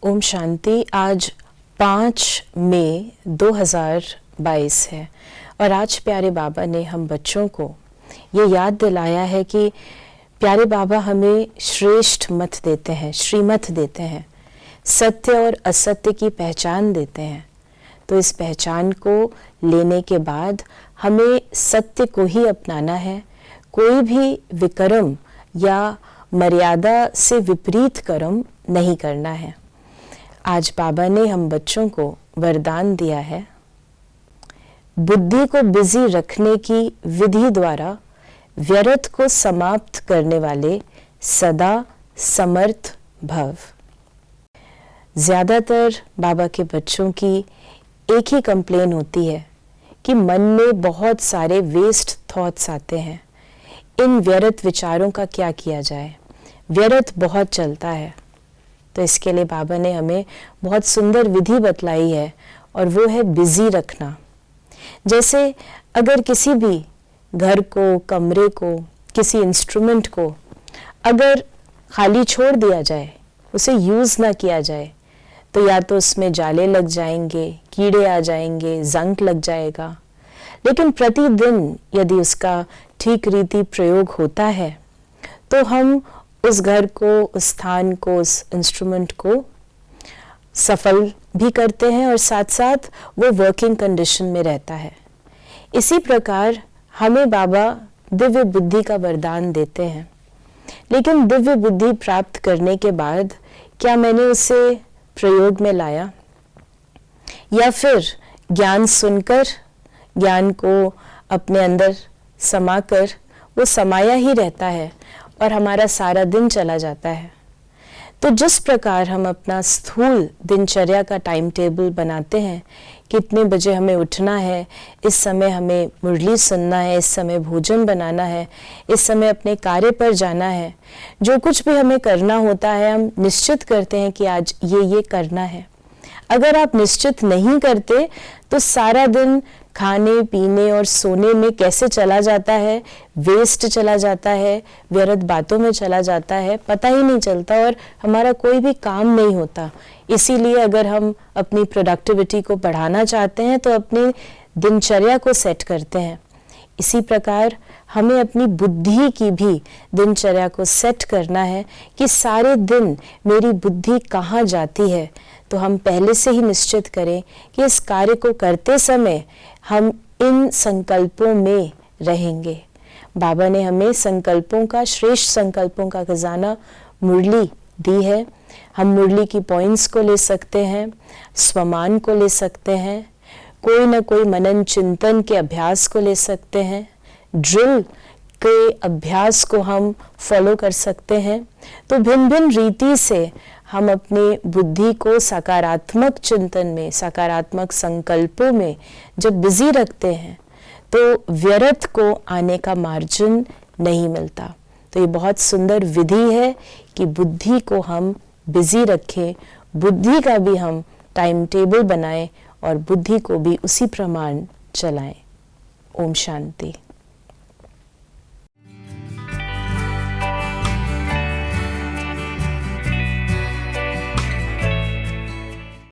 ओम शांति। आज 5 मई 2022 है और आज प्यारे बाबा ने हम बच्चों को ये याद दिलाया है कि प्यारे बाबा हमें श्रेष्ठ मत देते हैं, श्रीमत देते हैं, सत्य और असत्य की पहचान देते हैं। तो इस पहचान को लेने के बाद हमें सत्य को ही अपनाना है। कोई भी विकर्म या मर्यादा से विपरीत कर्म नहीं करना है। आज बाबा ने हम बच्चों को वरदान दिया है, बुद्धि को बिजी रखने की विधि द्वारा व्यर्थ को समाप्त करने वाले सदा समर्थ भव। ज्यादातर बाबा के बच्चों की एक ही कंप्लेन होती है कि मन में बहुत सारे वेस्ट थॉट्स आते हैं। इन व्यर्थ विचारों का क्या किया जाए? व्यर्थ बहुत चलता है। तो इसके लिए बाबा ने हमें बहुत सुंदर विधि बतलाई है और वो है बिजी रखना। जैसे अगर किसी भी घर को, कमरे को, किसी इंस्ट्रूमेंट को अगर खाली छोड़ दिया जाए, उसे यूज़ ना किया जाए, तो या तो उसमें जाले लग जाएंगे, कीड़े आ जाएंगे, जंक लग जाएगा। लेकिन प्रतिदिन यदि उसका ठीक रीति प्रयोग होता है तो हम उस घर को, उस स्थान को, उस इंस्ट्रूमेंट को सफल भी करते हैं और साथ साथ वो वर्किंग कंडीशन में रहता है। इसी प्रकार हमें बाबा दिव्य बुद्धि का वरदान देते हैं। लेकिन दिव्य बुद्धि प्राप्त करने के बाद क्या मैंने उसे प्रयोग में लाया, या फिर ज्ञान सुनकर, ज्ञान को अपने अंदर समाकर वो समाया ही रहता है और हमारा सारा दिन चला जाता है। तो जिस प्रकार हम अपना स्थूल दिनचर्या का टाइम टेबल बनाते हैं, कितने बजे हमें उठना है, इस समय हमें मुरली सुनना है, इस समय भोजन बनाना है, इस समय अपने कार्य पर जाना है, जो कुछ भी हमें करना होता है हम निश्चित करते हैं कि आज ये करना है। अगर आप निश्चित नहीं करते तो सारा दिन खाने पीने और सोने में कैसे चला जाता है, वेस्ट चला जाता है, व्यर्थ बातों में चला जाता है, पता ही नहीं चलता और हमारा कोई भी काम नहीं होता। इसीलिए अगर हम अपनी प्रोडक्टिविटी को बढ़ाना चाहते हैं तो अपनी दिनचर्या को सेट करते हैं। इसी प्रकार हमें अपनी बुद्धि की भी दिनचर्या को सेट करना है कि सारे दिन मेरी बुद्धि कहाँ जाती है। तो हम पहले से ही निश्चित करें कि इस कार्य को करते समय हम इन संकल्पों में रहेंगे। बाबा ने हमें संकल्पों का, श्रेष्ठ संकल्पों का खजाना मुरली दी है। हम मुरली की पॉइंट्स को ले सकते हैं, स्वमान को ले सकते हैं, कोई ना कोई मनन चिंतन के अभ्यास को ले सकते हैं, ड्रिल के अभ्यास को हम फॉलो कर सकते हैं। तो भिन्न भिन्न रीति से हम अपनी बुद्धि को सकारात्मक चिंतन में, सकारात्मक संकल्पों में जब बिजी रखते हैं तो व्यर्थ को आने का मार्जिन नहीं मिलता। तो ये बहुत सुंदर विधि है कि बुद्धि को हम बिजी रखें, बुद्धि का भी हम टाइम टेबल बनाएं और बुद्धि को भी उसी प्रमाण चलाएं। ओम शांति।